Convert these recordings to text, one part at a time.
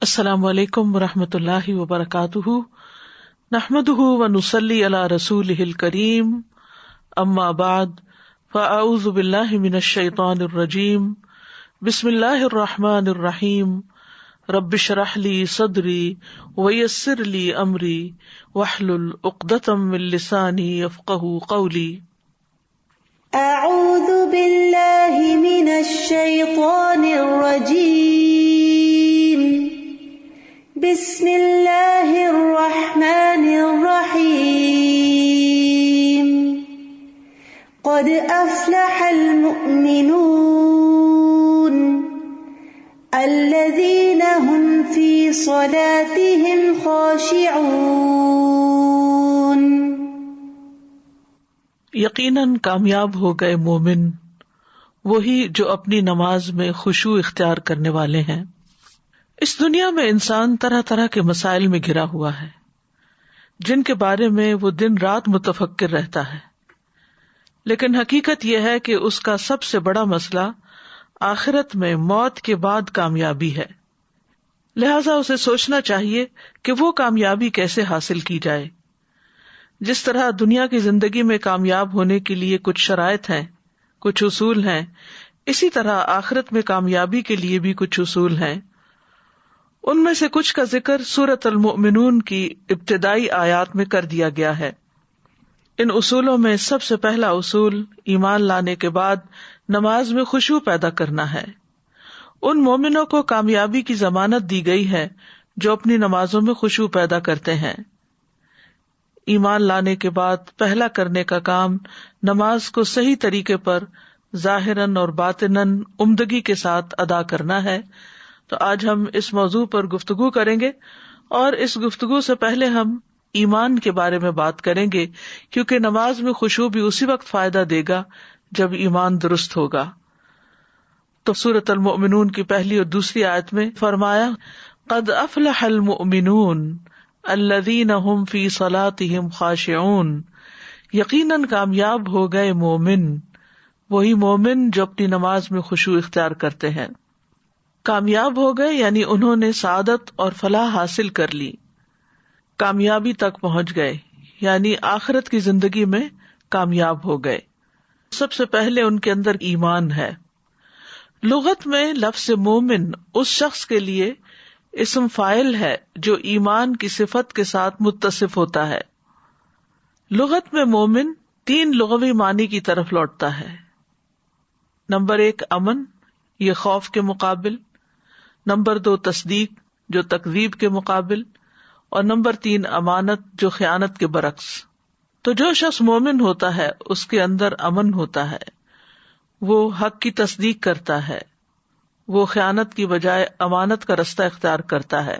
السلام علیکم ورحمۃ اللہ وبرکاتہ، نحمده ونصلی علی رسولہ الکریم، اما بعد فاعوذ باللہ من الشیطان الرجیم، بسم اللہ الرحمن الرحیم، رب اشرح لی صدری ویسر لی امری واحلل عقدۃ من لسانی یفقہوا قولی۔ اعوذ باللہ من الشیطان الرجیم، بسم اللہ الرحمن الرحیم، قد افلح المؤمنون الذین هم فی صلاتهم خاشعون۔ یقیناً کامیاب ہو گئے مومن وہی جو اپنی نماز میں خشوع اختیار کرنے والے ہیں۔ اس دنیا میں انسان طرح طرح کے مسائل میں گھرا ہوا ہے جن کے بارے میں وہ دن رات متفکر رہتا ہے، لیکن حقیقت یہ ہے کہ اس کا سب سے بڑا مسئلہ آخرت میں موت کے بعد کامیابی ہے، لہذا اسے سوچنا چاہیے کہ وہ کامیابی کیسے حاصل کی جائے۔ جس طرح دنیا کی زندگی میں کامیاب ہونے کے لیے کچھ شرائط ہیں، کچھ اصول ہیں، اسی طرح آخرت میں کامیابی کے لیے بھی کچھ اصول ہیں۔ ان میں سے کچھ کا ذکر سورۃ المؤمنون کی ابتدائی آیات میں کر دیا گیا ہے۔ ان اصولوں میں سب سے پہلا اصول ایمان لانے کے بعد نماز میں خشوع پیدا کرنا ہے۔ ان مومنوں کو کامیابی کی ضمانت دی گئی ہے جو اپنی نمازوں میں خشوع پیدا کرتے ہیں۔ ایمان لانے کے بعد پہلا کرنے کا کام نماز کو صحیح طریقے پر ظاہراً اور باطناً عمدگی کے ساتھ ادا کرنا ہے۔ تو آج ہم اس موضوع پر گفتگو کریں گے، اور اس گفتگو سے پہلے ہم ایمان کے بارے میں بات کریں گے، کیونکہ نماز میں خشوع بھی اسی وقت فائدہ دے گا جب ایمان درست ہوگا۔ تو سورۃ المؤمنون کی پہلی اور دوسری آیت میں فرمایا، قد افلح المؤمنون الذین هم فی صلاتهم خاشعون، یقیناً کامیاب ہو گئے مومن وہی مومن جو اپنی نماز میں خشوع اختیار کرتے ہیں۔ کامیاب ہو گئے یعنی انہوں نے سعادت اور فلاح حاصل کر لی، کامیابی تک پہنچ گئے، یعنی آخرت کی زندگی میں کامیاب ہو گئے۔ سب سے پہلے ان کے اندر ایمان ہے۔ لغت میں لفظ مومن اس شخص کے لیے اسم فاعل ہے جو ایمان کی صفت کے ساتھ متصف ہوتا ہے۔ لغت میں مومن 3 لغوی معنی کی طرف لوٹتا ہے۔ نمبر 1 امن، یہ خوف کے مقابل، نمبر 2 تصدیق جو تکذیب کے مقابل، اور نمبر 3 امانت جو خیانت کے برعکس۔ تو جو شخص مومن ہوتا ہے اس کے اندر امن ہوتا ہے، وہ حق کی تصدیق کرتا ہے، وہ خیانت کی بجائے امانت کا رستہ اختیار کرتا ہے،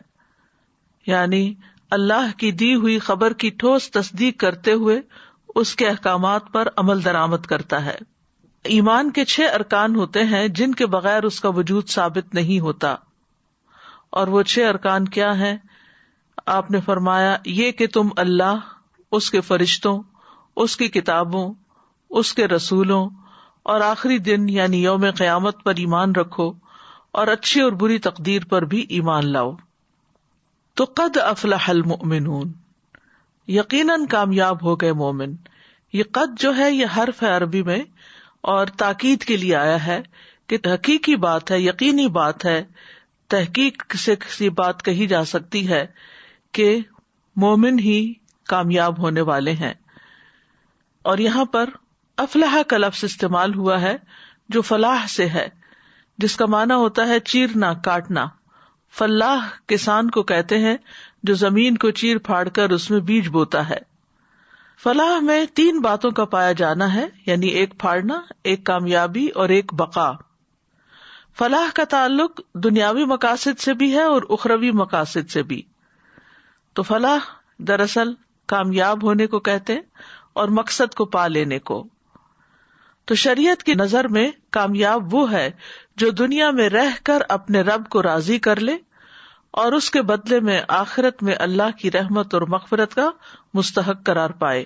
یعنی اللہ کی دی ہوئی خبر کی ٹھوس تصدیق کرتے ہوئے اس کے احکامات پر عمل درآمد کرتا ہے۔ ایمان کے 6 ارکان ہوتے ہیں جن کے بغیر اس کا وجود ثابت نہیں ہوتا، اور وہ 6 ارکان کیا ہیں؟ آپ نے فرمایا، یہ کہ تم اللہ، اس کے فرشتوں، اس کی کتابوں، اس کے رسولوں اور آخری دن یعنی یوم قیامت پر ایمان رکھو، اور اچھی اور بری تقدیر پر بھی ایمان لاؤ۔ تو قد افلح المؤمنون، یقیناً کامیاب ہو گئے مومن۔ یہ قد جو ہے یہ حرف ہے عربی میں، اور تاکید کے لیے آیا ہے کہ حقیقی بات ہے، یقینی بات ہے، تحقیق سے کسی بات کہی جا سکتی ہے کہ مومن ہی کامیاب ہونے والے ہیں۔ اور یہاں پر افلح کا لفظ استعمال ہوا ہے جو فلاح سے ہے، جس کا معنی ہوتا ہے چیرنا، کاٹنا۔ فلاح کسان کو کہتے ہیں جو زمین کو چیر پھاڑ کر اس میں بیج بوتا ہے۔ فلاح میں 3 باتوں کا پایا جانا ہے، یعنی ایک پھاڑنا، ایک کامیابی اور ایک بقا۔ فلاح کا تعلق دنیاوی مقاصد سے بھی ہے اور اخروی مقاصد سے بھی۔ تو فلاح دراصل کامیاب ہونے کو کہتے ہیں اور مقصد کو پا لینے کو۔ تو شریعت کی نظر میں کامیاب وہ ہے جو دنیا میں رہ کر اپنے رب کو راضی کر لے اور اس کے بدلے میں آخرت میں اللہ کی رحمت اور مغفرت کا مستحق قرار پائے۔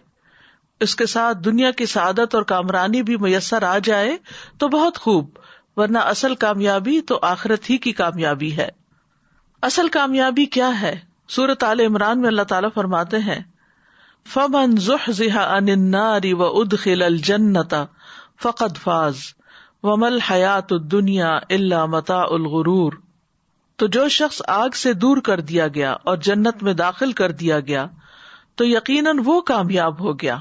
اس کے ساتھ دنیا کی سعادت اور کامرانی بھی میسر آ جائے تو بہت خوب، ورنہ اصل کامیابی تو آخرت ہی کی کامیابی ہے۔ اصل کامیابی کیا ہے؟ سورۃ آل عمران میں اللہ تعالیٰ فرماتے ہیں فَمَنْ زُحْزِحَ عَنِ النَّارِ وَأُدْخِلَ الْجَنَّةَ فَقَدْ فَازَ وَمَا الْحَيَاةُ الدُّنْيَا إِلَّا مَتَاعُ الْغُرُورِ۔ تو جو شخص آگ سے دور کر دیا گیا اور جنت میں داخل کر دیا گیا تو یقیناً وہ کامیاب ہو گیا،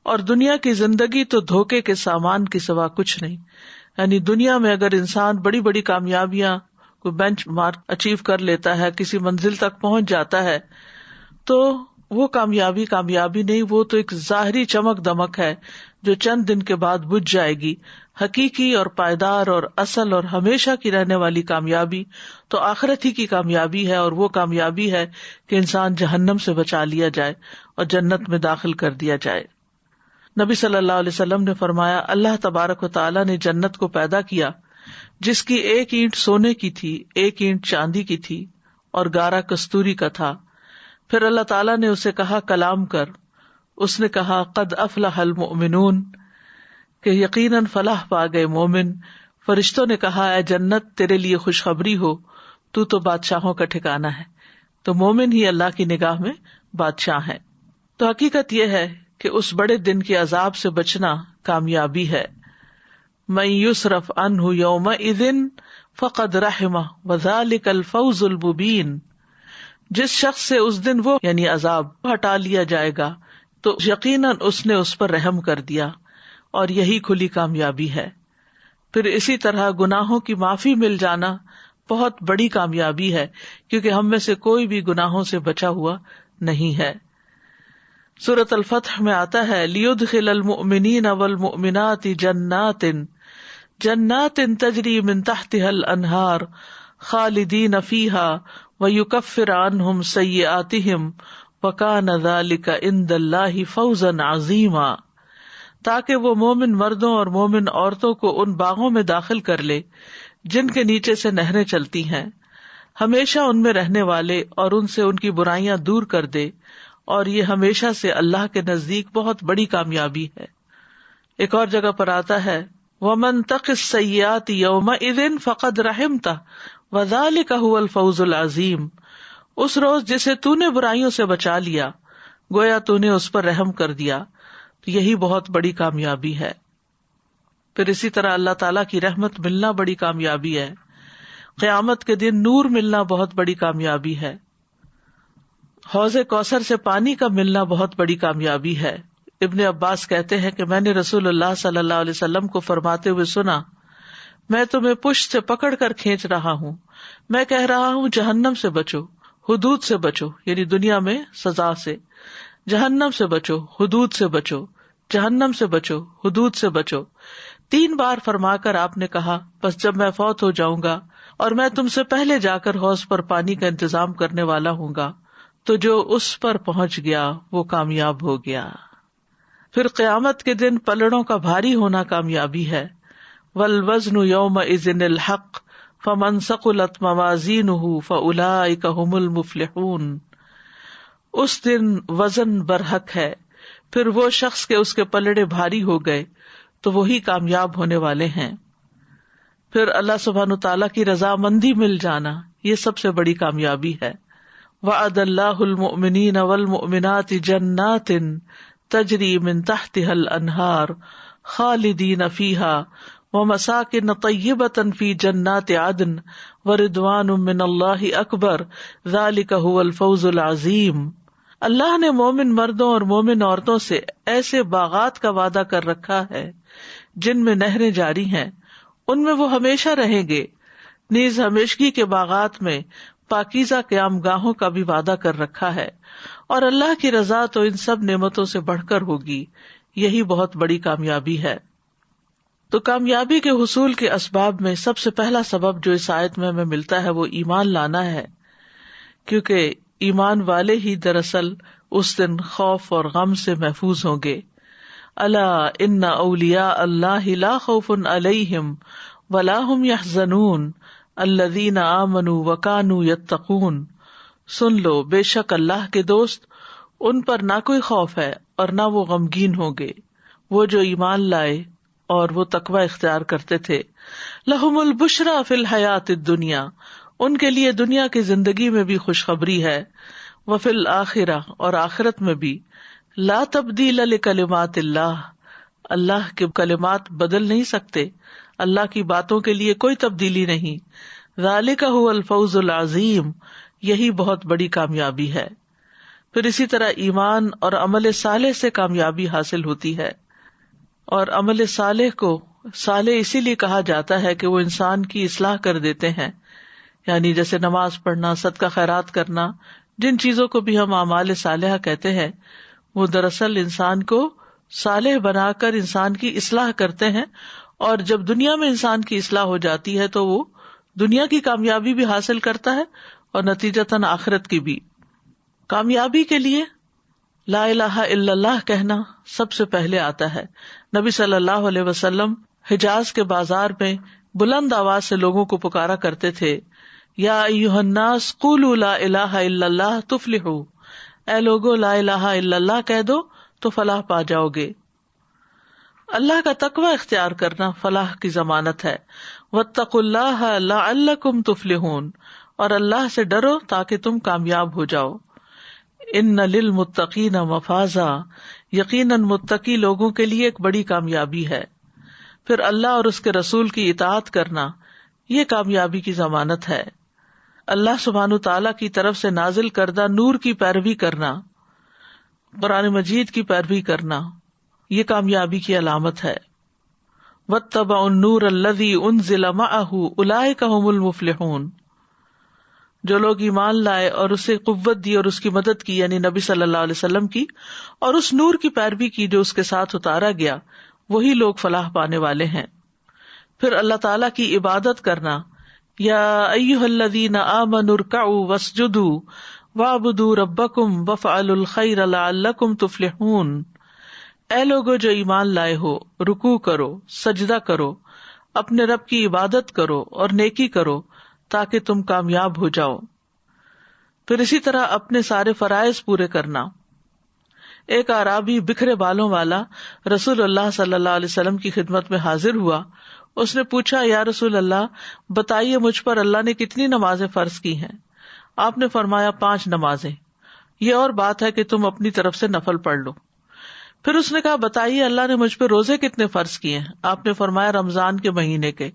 اور دنیا کی زندگی تو دھوکے کے سامان کے سوا کچھ نہیں۔ یعنی دنیا میں اگر انسان بڑی بڑی کامیابیاں، کوئی بینچ مارک اچیو کر لیتا ہے، کسی منزل تک پہنچ جاتا ہے، تو وہ کامیابی نہیں، وہ تو ایک ظاہری چمک دمک ہے جو چند دن کے بعد بجھ جائے گی۔ حقیقی اور پائیدار اور اصل اور ہمیشہ کی رہنے والی کامیابی تو آخرت ہی کی کامیابی ہے، اور وہ کامیابی ہے کہ انسان جہنم سے بچا لیا جائے اور جنت میں داخل کر دیا جائے۔ نبی صلی اللہ علیہ وسلم نے فرمایا، اللہ تبارک و تعالیٰ نے جنت کو پیدا کیا جس کی ایک اینٹ سونے کی تھی، ایک اینٹ چاندی کی تھی اور گارا کستوری کا تھا۔ پھر اللہ تعالیٰ نے اسے کہا کلام کر، اس نے کہا قد افلح المؤمنون، کہ یقیناً فلاح پا گئے مومن۔ فرشتوں نے کہا اے جنت تیرے لیے خوشخبری ہو، تو بادشاہوں کا ٹھکانہ ہے۔ تو مومن ہی اللہ کی نگاہ میں بادشاہ ہیں۔ تو حقیقت یہ ہے کہ اس بڑے دن کے عذاب سے بچنا کامیابی ہے۔ من یصرف عنہ یومئذ فقد رحمہ وذلک الفوز المبین۔ جس شخص سے اس دن وہ یعنی عذاب ہٹا لیا جائے گا تو یقیناً اس نے اس پر رحم کر دیا، اور یہی کھلی کامیابی ہے۔ پھر اسی طرح گناہوں کی معافی مل جانا بہت بڑی کامیابی ہے، کیونکہ ہم میں سے کوئی بھی گناہوں سے بچا ہوا نہیں ہے۔ سورۃ الفتح میں آتا ہے لیدخل المؤمنین والمؤمنات جنات تجری من تحتها الانہار خالدین فیہا ویکفر عنہم سیئاتہم وکان ذلک عند اللہ فوزا عظیما، تاکہ وہ مومن مردوں اور مومن عورتوں کو ان باغوں میں داخل کر لے جن کے نیچے سے نہریں چلتی ہیں، ہمیشہ ان میں رہنے والے، اور ان سے ان کی برائیاں دور کر دے، اور یہ ہمیشہ سے اللہ کے نزدیک بہت بڑی کامیابی ہے۔ ایک اور جگہ پر آتا ہے وَمَن تَقِ السَّيِّئَاتِ يَوْمَئِذٍ فَقَدْ رَحِمْتَهُ وَذَلِكَ هُوَ الْفَوْزُ الْعَظِيمُ۔ اس روز جسے تو نے برائیوں سے بچا لیا، گویا تو نے اس پر رحم کر دیا، تو یہی بہت بڑی کامیابی ہے۔ پھر اسی طرح اللہ تعالیٰ کی رحمت ملنا بڑی کامیابی ہے۔ قیامت کے دن نور ملنا بہت بڑی کامیابی ہے۔ حوض کوثر سے پانی کا ملنا بہت بڑی کامیابی ہے۔ ابن عباس کہتے ہیں کہ میں نے رسول اللہ صلی اللہ علیہ وسلم کو فرماتے ہوئے سنا، میں تمہیں پشت سے پکڑ کر کھینچ رہا ہوں، میں کہہ رہا ہوں جہنم سے بچو، حدود سے بچو، یعنی دنیا میں سزا سے، جہنم سے بچو، حدود سے بچو، جہنم سے بچو، حدود سے بچو۔ 3 بار فرما کر آپ نے کہا بس جب میں فوت ہو جاؤں گا اور میں تم سے پہلے جا کر حوض پر پانی کا انتظام کرنے والا ہوں گا، تو جو اس پر پہنچ گیا وہ کامیاب ہو گیا۔ پھر قیامت کے دن پلڑوں کا بھاری ہونا کامیابی ہے۔ والوزن یومئذ الحق فمن ثقلت موازینہ فاولئک هم المفلحون۔ اس دن وزن برحق ہے، پھر وہ شخص کے اس کے پلڑے بھاری ہو گئے تو وہی کامیاب ہونے والے ہیں۔ پھر اللہ سبحانہ تعالیٰ کی رضامندی مل جانا، یہ سب سے بڑی کامیابی ہے۔ وعد اللہ المؤمنین والمؤمنات جنات تجری من تحتها الانہار خالدین فیہا ومساکن طیبۃ فی جنات عدن ورضوان من اللہ اکبر ذلک هو الفوز العظیم۔ اللہ نے مومن مردوں اور مومن عورتوں سے ایسے باغات کا وعدہ کر رکھا ہے جن میں نہریں جاری ہیں، ان میں وہ ہمیشہ رہیں گے۔ نیز ہمیشگی کے باغات میں پاکیزہ قیام گاہوں کا بھی وعدہ کر رکھا ہے، اور اللہ کی رضا تو ان سب نعمتوں سے بڑھ کر ہوگی، یہی بہت بڑی کامیابی ہے۔ تو کامیابی کے حصول کے اسباب میں سب سے پہلا سبب جو اس آیت میں ہمیں ملتا ہے وہ ایمان لانا ہے، کیونکہ ایمان والے ہی دراصل اس دن خوف اور غم سے محفوظ ہوں گے۔ الا ان اولیاء اللہ لا خوف علیہم ولا هم يحزنون الذین آمنوا وکانوا یتقون۔ سن لو، بے شک اللہ کے دوست، ان پر نہ کوئی خوف ہے اور نہ وہ غمگین ہوں گے، وہ جو ایمان لائے اور وہ تقوی اختیار کرتے تھے۔ لہم البشریٰ فی الحیات الدنیا، ان کے لیے دنیا کی زندگی میں بھی خوشخبری ہے، وفی الآخرہ اور آخرت میں بھی، لا تبدیل لکلمات اللہ، اللہ کے کلمات بدل نہیں سکتے، اللہ کی باتوں کے لیے کوئی تبدیلی نہیں، ذالک ھو الفوز العظیم، یہی بہت بڑی کامیابی ہے۔ پھر اسی طرح ایمان اور عمل صالح سے کامیابی حاصل ہوتی ہے، اور عمل صالح کو صالح اسی لیے کہا جاتا ہے کہ وہ انسان کی اصلاح کر دیتے ہیں، یعنی جیسے نماز پڑھنا، صدقہ خیرات کرنا، جن چیزوں کو بھی ہم اعمال صالحہ کہتے ہیں، وہ دراصل انسان کو صالح بنا کر انسان کی اصلاح کرتے ہیں، اور جب دنیا میں انسان کی اصلاح ہو جاتی ہے تو وہ دنیا کی کامیابی بھی حاصل کرتا ہے اور نتیجتاً آخرت کی بھی۔ کامیابی کے لیے لا الہ الا اللہ کہنا سب سے پہلے آتا ہے۔ نبی صلی اللہ علیہ وسلم حجاز کے بازار میں بلند آواز سے لوگوں کو پکارا کرتے تھے، یا ایھا الناس قولوا لا الہ الا اللہ تفلحوا، اے لوگو لا الہ الا اللہ کہہ دو تو فلاح پا جاؤ گے۔ اللہ کا تقوی اختیار کرنا فلاح کی ضمانت ہے۔ واتقوا اللہ لعلکم تفلحون، اور اللہ سے ڈرو تاکہ تم کامیاب ہو جاؤ۔ ان للمتقین مفازا، یقیناً متقی لوگوں کے لیے ایک بڑی کامیابی ہے۔ پھر اللہ اور اس کے رسول کی اطاعت کرنا، یہ کامیابی کی ضمانت ہے۔ اللہ سبحانہ تعالیٰ کی طرف سے نازل کردہ نور کی پیروی کرنا، قرآن مجید کی پیروی کرنا، یہ کامیابی کی علامت ہے۔ واتبعوا النور الذی انزل معہ اولئک ھم المفلحون، جو لوگ ایمان لائے اور اسے قوت دی اور اس کی مدد کی، یعنی نبی صلی اللہ علیہ وسلم کی، اور اس نور کی پیروی کی جو اس کے ساتھ اتارا گیا، وہی لوگ فلاح پانے والے ہیں۔ پھر اللہ تعالیٰ کی عبادت کرنا، یا ایھا الذین آمنوا ارکعوا واسجدوا واعبدوا ربکم وافعلوا الخیر لعلکم تفلحون، اے لوگو جو ایمان لائے ہو، رکوع کرو، سجدہ کرو، اپنے رب کی عبادت کرو اور نیکی کرو تاکہ تم کامیاب ہو جاؤ۔ پھر اسی طرح اپنے سارے فرائض پورے کرنا۔ ایک اعرابی بکھرے بالوں والا رسول اللہ صلی اللہ علیہ وسلم کی خدمت میں حاضر ہوا۔ اس نے پوچھا، یا رسول اللہ، بتائیے مجھ پر اللہ نے کتنی نمازیں فرض کی ہیں؟ آپ نے فرمایا 5 نمازیں، یہ اور بات ہے کہ تم اپنی طرف سے نفل پڑھ لو۔ پھر اس نے کہا، بتائیے اللہ نے مجھ پہ روزے کتنے فرض کیے ہیں؟ آپ نے فرمایا رمضان کے مہینے کے،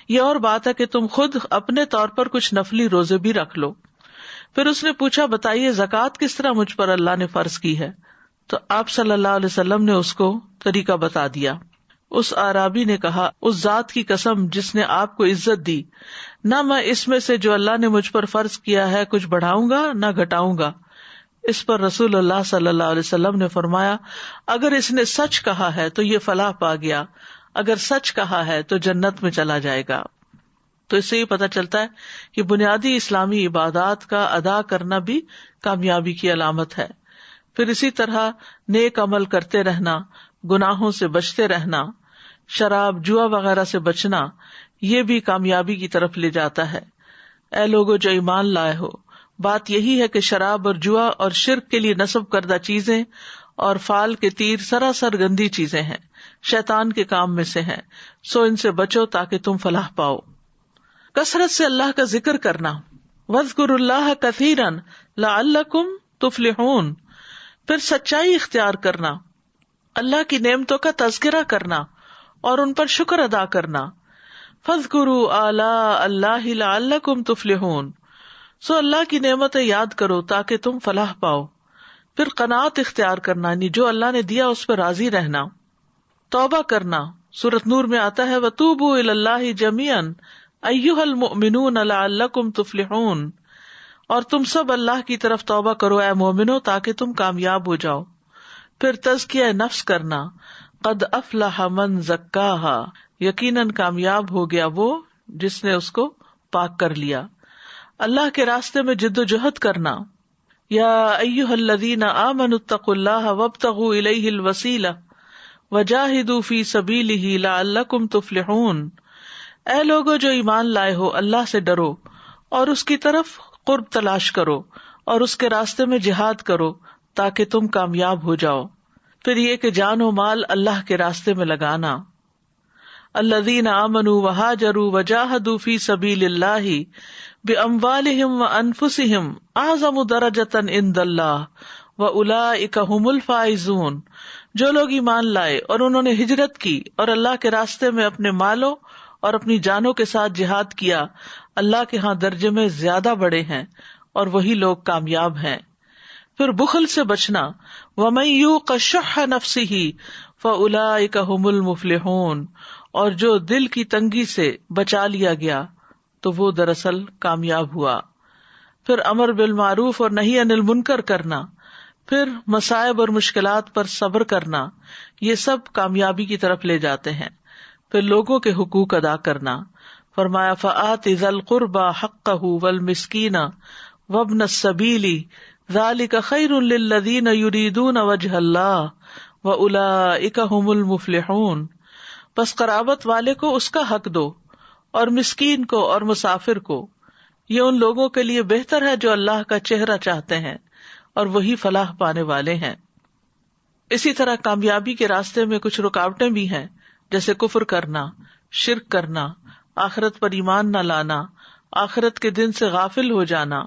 یہ اور بات ہے کہ تم خود اپنے طور پر کچھ نفلی روزے بھی رکھ لو۔ پھر اس نے پوچھا، بتائیے زکوٰۃ کس طرح مجھ پر اللہ نے فرض کی ہے؟ تو آپ صلی اللہ علیہ وسلم نے اس کو طریقہ بتا دیا۔ اس اعرابی نے کہا، اس ذات کی قسم جس نے آپ کو عزت دی، نہ میں اس میں سے جو اللہ نے مجھ پر فرض کیا ہے کچھ بڑھاؤں گا نہ گھٹاؤں گا۔ اس پر رسول اللہ صلی اللہ علیہ وسلم نے فرمایا، اگر اس نے سچ کہا ہے تو یہ فلاح پا گیا، اگر سچ کہا ہے تو جنت میں چلا جائے گا۔ تو اس سے یہ پتہ چلتا ہے کہ بنیادی اسلامی عبادات کا ادا کرنا بھی کامیابی کی علامت ہے۔ پھر اسی طرح نیک عمل کرتے رہنا، گناہوں سے بچتے رہنا، شراب جوا وغیرہ سے بچنا، یہ بھی کامیابی کی طرف لے جاتا ہے۔ اے لوگو جو ایمان لائے ہو، بات یہی ہے کہ شراب اور جوا اور شرک کے لیے نصب کردہ چیزیں اور فال کے تیر سراسر گندی چیزیں ہیں، شیطان کے کام میں سے ہیں، سو ان سے بچو تاکہ تم فلاح پاؤ۔ کثرت سے اللہ کا ذکر کرنا، وَاذْكُرُوا اللَّهَ كَثِيرًا لَعَلَّكُمْ تُفْلِحُونَ۔ پھر سچائی اختیار کرنا، اللہ کی نعمتوں کا تذکرہ کرنا اور ان پر شکر ادا کرنا۔ فَاذْكُرُوا آلَاءَ اللَّهِ لَعَلَّكُمْ تُفْلِحُونَ، سو اللہ کی نعمتیں یاد کرو تاکہ تم فلاح پاؤ۔ پھر قناعت اختیار کرنا، یعنی جو اللہ نے دیا اس پر راضی رہنا۔ توبہ کرنا، سورۃ نور میں آتا ہے، وَتُوبُوا إِلَى اللَّهِ جَمِيعًا أَيُّهَا الْمُؤْمِنُونَ لَعَلَّكُمْ تُفْلِحُونَ، اور تم سب اللہ کی طرف توبہ کرو اے مومنو تاکہ تم کامیاب ہو جاؤ۔ پھر تزکیہ نفس کرنا، قد افلح من زکاہا، یقیناً کامیاب ہو گیا وہ جس نے اس کو پاک کر لیا۔ اللہ کے راستے میں جد و جہد کرنا، یا ایھا الذین آمنوا اتقوا اللہ وابتغوا الیہ الوسیلہ وجاہدوا فی سبیلہ لعلکم تفلحون، اے لوگو جو ایمان لائے ہو، اللہ سے ڈرو اور اس کی طرف قرب تلاش کرو اور اس کے راستے میں جہاد کرو تاکہ تم کامیاب ہو جاؤ۔ پھر یہ کہ جان و مال اللہ کے راستے میں لگانا۔ الذین آمنوا وہاجروا وجاہدوا فی سبیل اللہ بِأَمْوَالِهِمْ وَأَنفُسِهِمْ أَعْظَمُ دَرَجَةً عِندَ اللَّهِ وَأُولَٰئِكَ هُمُ الْفَائِزُونَ، جو لوگ ایمان لائے اور انہوں نے ہجرت کی اور اللہ کے راستے میں اپنے مالوں اور اپنی جانوں کے ساتھ جہاد کیا، اللہ کے ہاں درجے میں زیادہ بڑے ہیں اور وہی لوگ کامیاب ہیں۔ پھر بخل سے بچنا، وَمَن يُوقَ شُحَّ نَفْسِهِ فَأُولَٰئِكَ هُمُ الْمُفْلِحُونَ، اور جو دل کی تنگی سے بچا لیا گیا تو وہ دراصل کامیاب ہوا۔ پھر امر بالمعروف اور نہی عن المنکر کرنا، پھر مصائب اور مشکلات پر صبر کرنا، یہ سب کامیابی کی طرف لے جاتے ہیں۔ پھر لوگوں کے حقوق ادا کرنا، فرمایا فآت ذی القربى حقہ والمسکین وابن السبیل ذلک خیر للذین یریدون وجہ اللہ واولئک ھم المفلحون، پس قرابت والے کو اس کا حق دو اور مسکین کو اور مسافر کو، یہ ان لوگوں کے لیے بہتر ہے جو اللہ کا چہرہ چاہتے ہیں اور وہی فلاح پانے والے ہیں۔ اسی طرح کامیابی کے راستے میں کچھ رکاوٹیں بھی ہیں، جیسے کفر کرنا، شرک کرنا، آخرت پر ایمان نہ لانا، آخرت کے دن سے غافل ہو جانا،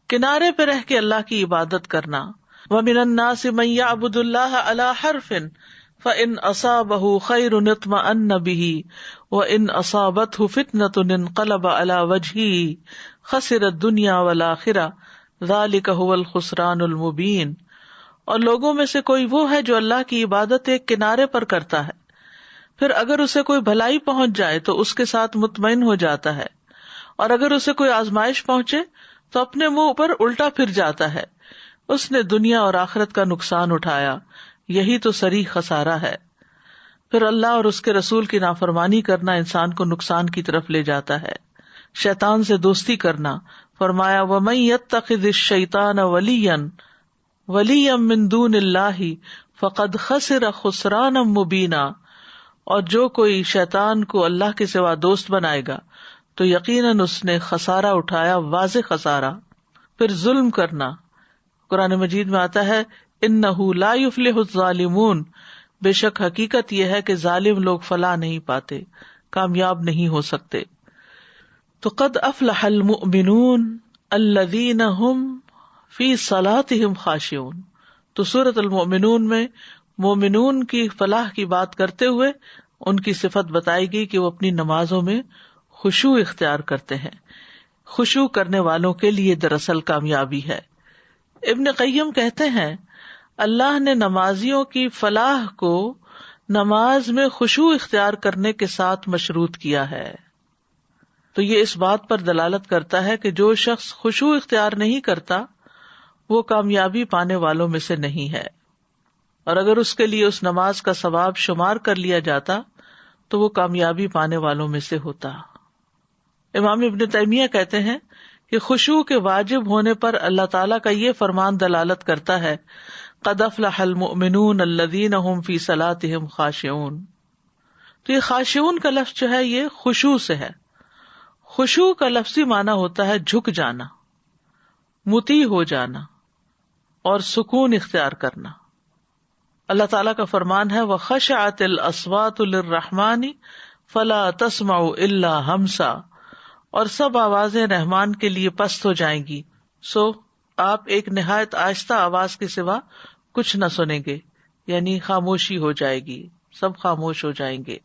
کنارے پہ رہ کے اللہ کی عبادت کرنا۔ وَمِنَ النَّاسِ مَن يَعْبُدُ اللَّهَ عَلَى حَرْفٍ فَإِنْ أَصَابَهُ خَيْرٌ اطْمَأَنَّ بِهِ وَإِنْ أَصَابَتْهُ فِتْنَةٌ انقلب عَلَى وَجْهِهِ خَسِرَ الدُّنْيَا وَالْآخِرَةَ ذَلِكَ هُوَ الْخُسْرَانُ الْمُبِينُ۔ اور لوگوں میں سے کوئی وہ ہے جو اللہ کی عبادت ایک کنارے پر کرتا ہے، پھر اگر اسے کوئی بھلائی پہنچ جائے تو اس کے ساتھ مطمئن ہو جاتا ہے، اور اگر اسے کوئی آزمائش پہنچے تو اپنے منہ پر الٹا پھر جاتا ہے، اس نے دنیا اور آخرت کا نقصان اٹھایا، یہی تو صریح خسارہ ہے۔ پھر اللہ اور اس کے رسول کی نافرمانی کرنا انسان کو نقصان کی طرف لے جاتا ہے۔ شیطان سے دوستی کرنا، فرمایا وَمَن يَتَّخِذِ الشَّيْطَانَ وَلِيًّا مِّن دُونِ اللَّهِ فَقَدْ خَسِرَ خُسْرَانًا مُّبِينًا، اور جو کوئی شیطان کو اللہ کے سوا دوست بنائے گا تو یقیناً اس نے خسارہ اٹھایا، واضح خسارہ۔ پھر ظلم کرنا، قرآن مجید میں آتا ہے اِنَّهُ لَا يُفْلِحُ الظَّالِمُونَ، بے شک حقیقت یہ ہے کہ ظالم لوگ فلاح نہیں پاتے، کامیاب نہیں ہو سکتے۔ تو قد افلح المؤمنون الذین هم فی صلاتهم خاشعون، تو سورۃ المؤمنون میں مومنون کی فلاح کی بات کرتے ہوئے ان کی صفت بتائی گئی کہ وہ اپنی نمازوں میں خشوع اختیار کرتے ہیں۔ خشوع کرنے والوں کے لیے دراصل کامیابی ہے۔ ابن قیم کہتے ہیں اللہ نے نمازیوں کی فلاح کو نماز میں خشوع اختیار کرنے کے ساتھ مشروط کیا ہے، تو یہ اس بات پر دلالت کرتا ہے کہ جو شخص خشوع اختیار نہیں کرتا وہ کامیابی پانے والوں میں سے نہیں ہے، اور اگر اس کے لیے اس نماز کا ثواب شمار کر لیا جاتا تو وہ کامیابی پانے والوں میں سے ہوتا۔ امام ابن تیمیہ کہتے ہیں کہ خشوع کے واجب ہونے پر اللہ تعالیٰ کا یہ فرمان دلالت کرتا ہے قد افلح المؤمنون الذین هم فی صلاتهم خاشعون، تو یہ خاشعون کا لفظ جو ہے یہ خشوع سے ہے۔ خشوع کا لفظی معنی ہوتا ہے جھک جانا، مطیع ہو جانا اور سکون اختیار کرنا۔ اللہ تعالیٰ کا فرمان ہے وَخَشَعَتِ الْأَصْوَاتُ لِلرَّحْمَنِ فَلَا تَسْمَعُ إِلَّا هَمْسًا، اور سب آوازیں رحمان کے لیے پست ہو جائیں گی، سو آپ ایک نہایت آہستہ آواز کے سوا کچھ نہ سنیں گے، یعنی خاموشی ہو جائے گی، سب خاموش ہو جائیں گے۔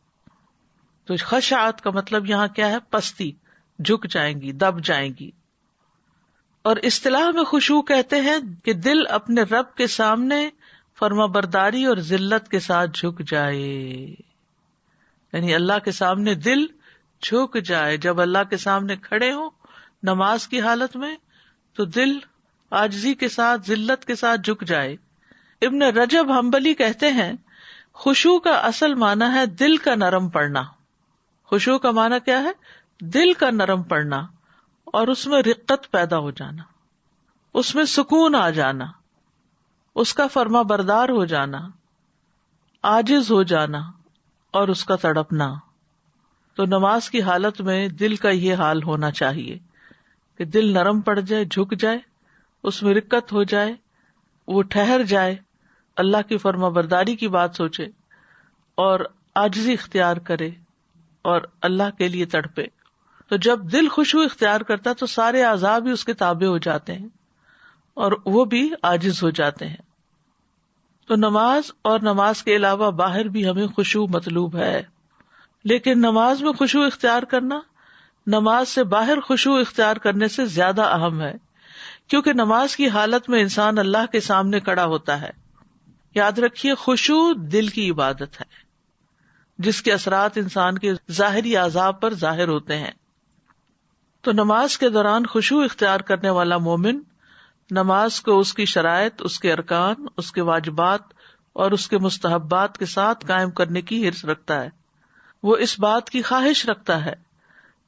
تو خشعت کا مطلب یہاں کیا ہے؟ پستی، جھک جائیں گی، دب جائیں گی۔ اور اصطلاح میں خشوع کہتے ہیں کہ دل اپنے رب کے سامنے فرما برداری اور ذلت کے ساتھ جھک جائے، یعنی اللہ کے سامنے دل جھک جائے۔ جب اللہ کے سامنے کھڑے ہوں نماز کی حالت میں تو دل عاجزی کے ساتھ ذلت کے ساتھ جھک جائے۔ ابن رجب حنبلی کہتے ہیں خشوع کا اصل معنی ہے دل کا نرم پڑنا۔ خشوع کا معنی کیا ہے؟ دل کا نرم پڑنا، اور اس میں رقت پیدا ہو جانا، اس میں سکون آ جانا، اس کا فرما بردار ہو جانا، عاجز ہو جانا اور اس کا تڑپنا۔ تو نماز کی حالت میں دل کا یہ حال ہونا چاہیے کہ دل نرم پڑ جائے، جھک جائے، اس میں رقت ہو جائے، وہ ٹھہر جائے، اللہ کی فرما برداری کی بات سوچے اور عاجزی اختیار کرے اور اللہ کے لیے تڑپے۔ تو جب دل خشوع اختیار کرتا تو سارے اعضاء بھی اس کے تابع ہو جاتے ہیں اور وہ بھی عاجز ہو جاتے ہیں. تو نماز اور نماز کے علاوہ باہر بھی ہمیں خشوع مطلوب ہے، لیکن نماز میں خشوع اختیار کرنا نماز سے باہر خشوع اختیار کرنے سے زیادہ اہم ہے، کیونکہ نماز کی حالت میں انسان اللہ کے سامنے کھڑا ہوتا ہے. یاد رکھیے، خشوع دل کی عبادت ہے جس کے اثرات انسان کے ظاہری اعضاء پر ظاہر ہوتے ہیں. تو نماز کے دوران خشوع اختیار کرنے والا مومن نماز کو اس کی شرائط، اس کے ارکان، اس کے واجبات اور اس کے مستحبات کے ساتھ قائم کرنے کی حرص رکھتا ہے. وہ اس بات کی خواہش رکھتا ہے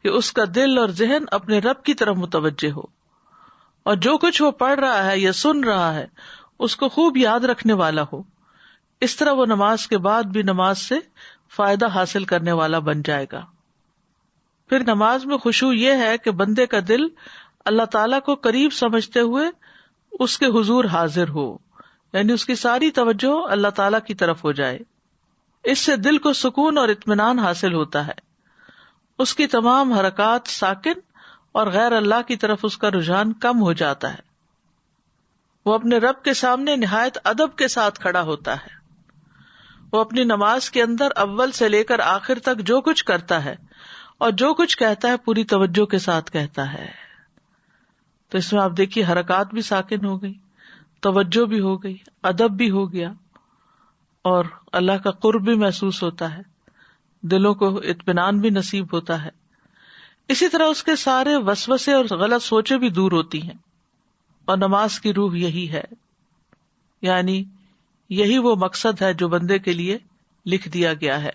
کہ اس کا دل اور ذہن اپنے رب کی طرف متوجہ ہو، اور جو کچھ وہ پڑھ رہا ہے یا سن رہا ہے اس کو خوب یاد رکھنے والا ہو. اس طرح وہ نماز کے بعد بھی نماز سے فائدہ حاصل کرنے والا بن جائے گا. پھر نماز میں خشوع یہ ہے کہ بندے کا دل اللہ تعالیٰ کو قریب سمجھتے ہوئے اس کے حضور حاضر ہو، یعنی اس کی ساری توجہ اللہ تعالیٰ کی طرف ہو جائے. اس سے دل کو سکون اور اطمینان حاصل ہوتا ہے. اس کی تمام حرکات ساکن اور غیر اللہ کی طرف اس کا رجحان کم ہو جاتا ہے. وہ اپنے رب کے سامنے نہایت ادب کے ساتھ کھڑا ہوتا ہے. وہ اپنی نماز کے اندر اول سے لے کر آخر تک جو کچھ کرتا ہے اور جو کچھ کہتا ہے پوری توجہ کے ساتھ کہتا ہے. تو اس میں آپ دیکھیے حرکات بھی ساکن ہو گئی، توجہ بھی ہو گئی، ادب بھی ہو گیا، اور اللہ کا قرب بھی محسوس ہوتا ہے، دلوں کو اطمینان بھی نصیب ہوتا ہے. اسی طرح اس کے سارے وسوسے اور غلط سوچیں بھی دور ہوتی ہیں. اور نماز کی روح یہی ہے، یعنی یہی وہ مقصد ہے جو بندے کے لیے لکھ دیا گیا ہے.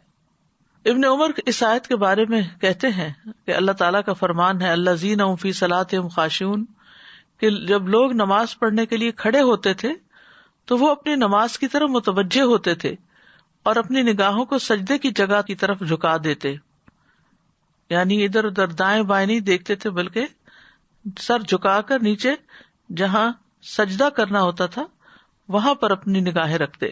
ابن عمر اس آیت کے بارے میں کہتے ہیں کہ اللہ تعالیٰ کا فرمان ہے الذین هم فی صلاتہم خاشعون، کہ جب لوگ نماز پڑھنے کے لیے کھڑے ہوتے تھے تو وہ اپنی نماز کی طرف متوجہ ہوتے تھے اور اپنی نگاہوں کو سجدے کی جگہ کی طرف جھکا دیتے، یعنی ادھر ادھر دائیں بائیں نہیں دیکھتے تھے بلکہ سر جھکا کر نیچے جہاں سجدہ کرنا ہوتا تھا وہاں پر اپنی نگاہیں رکھتے،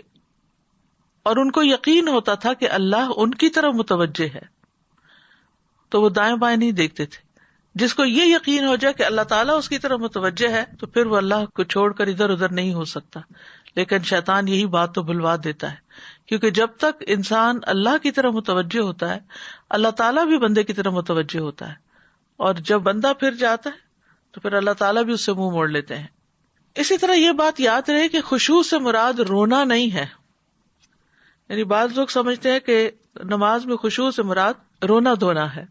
اور ان کو یقین ہوتا تھا کہ اللہ ان کی طرف متوجہ ہے، تو وہ دائیں بائیں نہیں دیکھتے تھے. جس کو یہ یقین ہو جائے کہ اللہ تعالیٰ اس کی طرف متوجہ ہے تو پھر وہ اللہ کو چھوڑ کر ادھر ادھر نہیں ہو سکتا. لیکن شیطان یہی بات تو بھلوا دیتا ہے، کیونکہ جب تک انسان اللہ کی طرف متوجہ ہوتا ہے اللہ تعالیٰ بھی بندے کی طرف متوجہ ہوتا ہے، اور جب بندہ پھر جاتا ہے تو پھر اللہ تعالیٰ بھی اس سے منہ موڑ لیتے ہیں. اسی طرح یہ بات یاد رہے کہ خشوع سے مراد رونا نہیں ہے. یعنی بعض لوگ سمجھتے ہیں کہ نماز میں خشوع سے مراد رونا دھونا ہے.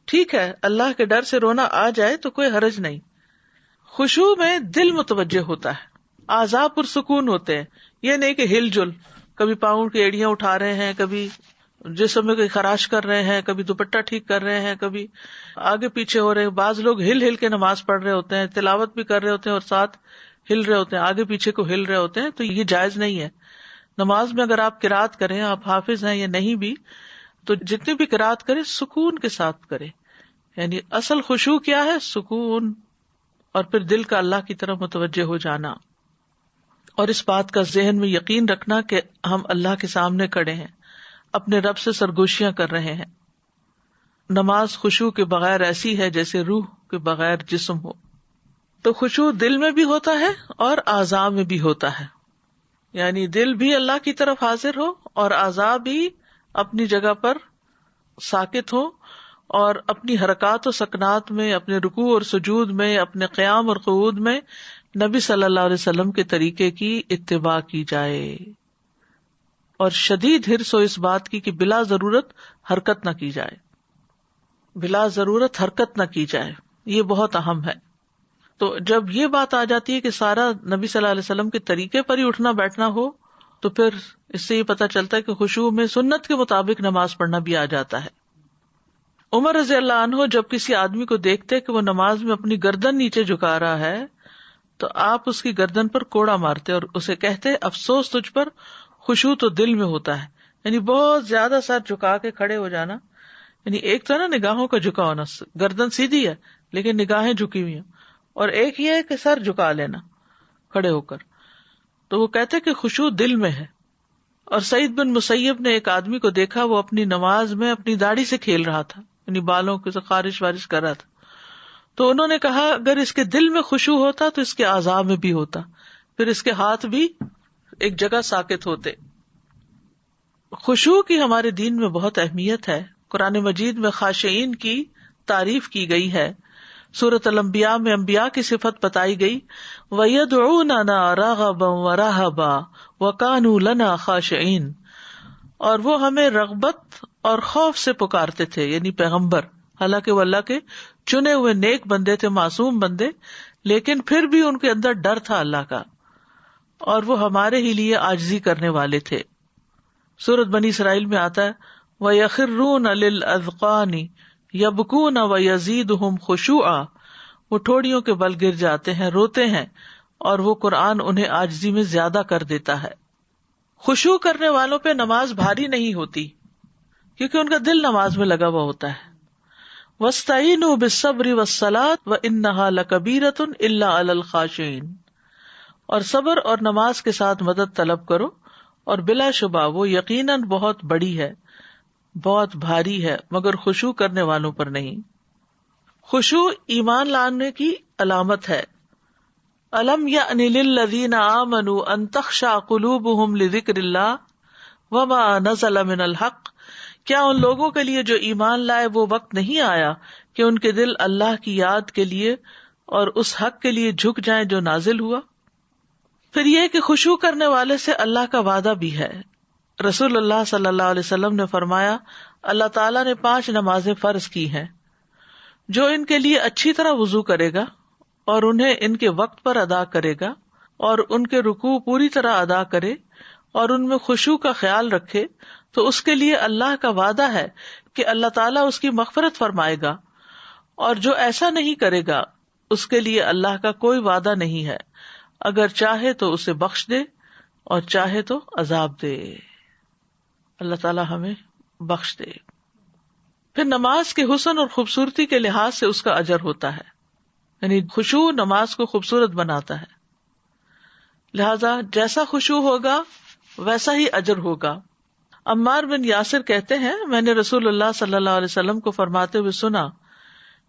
ٹھیک ہے، اللہ کے ڈر سے رونا آ جائے تو کوئی حرج نہیں. خشوع میں دل متوجہ ہوتا ہے، اعضاء پرسکون ہوتے ہیں. یہ نہیں کہ ہل جل، کبھی پاؤں کی ایڑیاں اٹھا رہے ہیں، کبھی جسم میں کوئی خراش کر رہے ہیں، کبھی دوپٹہ ٹھیک کر رہے ہیں، کبھی آگے پیچھے ہو رہے ہیں. بعض لوگ ہل ہل کے نماز پڑھ رہے ہوتے ہیں، تلاوت بھی کر رہے ہوتے ہیں اور ساتھ ہل رہے ہوتے ہیں، آگے پیچھے کو ہل رہے ہوتے ہیں. تو یہ جائز نہیں ہے. نماز میں اگر آپ قرات کریں، آپ حافظ ہیں یا نہیں بھی، تو جتنی بھی قرات کریں سکون کے ساتھ کریں. یعنی اصل خشوع کیا ہے؟ سکون، اور پھر دل کا اللہ کی طرف متوجہ ہو جانا، اور اس بات کا ذہن میں یقین رکھنا کہ ہم اللہ کے سامنے کھڑے ہیں، اپنے رب سے سرگوشیاں کر رہے ہیں. نماز خشوع کے بغیر ایسی ہے جیسے روح کے بغیر جسم ہو. تو خشوع دل میں بھی ہوتا ہے اور اعضاء میں بھی ہوتا ہے، یعنی دل بھی اللہ کی طرف حاضر ہو اور اعضاء بھی اپنی جگہ پر ساکت ہو، اور اپنی حرکات و سکنات میں، اپنے رکوع اور سجود میں، اپنے قیام اور قعود میں نبی صلی اللہ علیہ وسلم کے طریقے کی اتباع کی جائے، اور شدید حرص ہو اس بات کی کہ بلا ضرورت حرکت نہ کی جائے. بلا ضرورت حرکت نہ کی جائے، یہ بہت اہم ہے. تو جب یہ بات آ جاتی ہے کہ سارا نبی صلی اللہ علیہ وسلم کے طریقے پر ہی اٹھنا بیٹھنا ہو، تو پھر اس سے یہ پتہ چلتا ہے کہ خشوع میں سنت کے مطابق نماز پڑھنا بھی آ جاتا ہے. عمر رضی اللہ عنہ جب کسی آدمی کو دیکھتے کہ وہ نماز میں اپنی گردن نیچے جھکا رہا ہے تو آپ اس کی گردن پر کوڑا مارتے اور اسے کہتے افسوس تجھ پر، خشوع تو دل میں ہوتا ہے. یعنی بہت زیادہ سر جھکا کے کھڑے ہو جانا، یعنی ایک تو نا نگاہوں کا جھکا ہونا، گردن سیدھی ہے لیکن نگاہیں جھکی ہوئی ہیں، اور ایک یہ ہے کہ سر جھکا لینا کھڑے ہو کر. تو وہ کہتے کہ خشوع دل میں ہے. اور سعید بن مسیب نے ایک آدمی کو دیکھا، وہ اپنی نماز میں اپنی داڑھی سے کھیل رہا تھا. یعنی بالوں کے خارش وارش کر رہا تھا. تو انہوں نے کہا اگر اس کے دل میں خشوع ہوتا تو اس کے اعضاء میں بھی ہوتا, پھر اس کے ہاتھ بھی ایک جگہ ساکت ہوتے. خشوع کی ہمارے دین میں بہت اہمیت ہے. قرآن مجید میں خاشعین کی تعریف کی گئی ہے. سورۃ الانبیاء میں انبیاء کی صفت بتائی گئی. وَيَدْعُونَنَا رَغَبًا وَرَهَبًا وَكَانُوا لَنَا خَاشِعِينَ, اور وہ ہمیں رغبت اور خوف سے پکارتے تھے, یعنی پیغمبر, حالانکہ وہ اللہ کے چنے ہوئے نیک بندے تھے, معصوم بندے, لیکن پھر بھی ان کے اندر ڈر تھا اللہ کا, اور وہ ہمارے ہی لیے عاجزی کرنے والے تھے. سورۃ بنی اسرائیل میں آتا ہے وَيَخِرُّونَ لِلْأَذْقَانِ يَبْكُونَ وَيَزِيدُهُمْ خُشُوعًا, وہ ٹھوڑیوں کے بل گر جاتے ہیں, روتے ہیں, اور وہ قرآن انہیں عاجزی میں زیادہ کر دیتا ہے. خشوع کرنے والوں پہ نماز بھاری نہیں ہوتی کیونکہ ان کا دل نماز میں لگا ہوا ہوتا ہے. وَاسْتَعِينُوا بِالصَّبْرِ وَالصَّلَاةِ وَإِنَّهَا لَكَبِيرَةٌ إِلَّا عَلَى الْخَاشِعِينَ, اور صبر اور نماز کے ساتھ مدد طلب کرو, اور بلا شبہ وہ یقیناً بہت بڑی ہے, بہت بھاری ہے, مگر خشوع کرنے والوں پر نہیں. خشوع ایمان لانے کی علامت ہے. الم یأن للذین آمنوا ان تخشع قلوبهم لذکر اللہ وما نزل من الحق, کیا ان لوگوں کے لیے جو ایمان لائے وہ وقت نہیں آیا کہ ان کے دل اللہ کی یاد کے لیے اور اس حق کے لیے جھک جائیں جو نازل ہوا. پھر یہ کہ خشوع کرنے والے سے اللہ کا وعدہ بھی ہے. رسول اللہ صلی اللہ علیہ وسلم نے فرمایا اللہ تعالیٰ نے 5 نمازیں فرض کی ہیں, جو ان کے لیے اچھی طرح وضو کرے گا اور انہیں ان کے وقت پر ادا کرے گا, اور ان کے رکوع پوری طرح ادا کرے, اور ان میں خشوع کا خیال رکھے, تو اس کے لیے اللہ کا وعدہ ہے کہ اللہ تعالیٰ اس کی مغفرت فرمائے گا. اور جو ایسا نہیں کرے گا اس کے لیے اللہ کا کوئی وعدہ نہیں ہے, اگر چاہے تو اسے بخش دے اور چاہے تو عذاب دے. اللہ تعالیٰ ہمیں بخش دے. پھر نماز کے حسن اور خوبصورتی کے لحاظ سے اس کا اجر ہوتا ہے, یعنی خشوع نماز کو خوبصورت بناتا ہے, لہذا جیسا خشوع ہوگا ویسا ہی اجر ہوگا. عمار بن یاسر کہتے ہیں میں نے رسول اللہ صلی اللہ علیہ وسلم کو فرماتے ہوئے سنا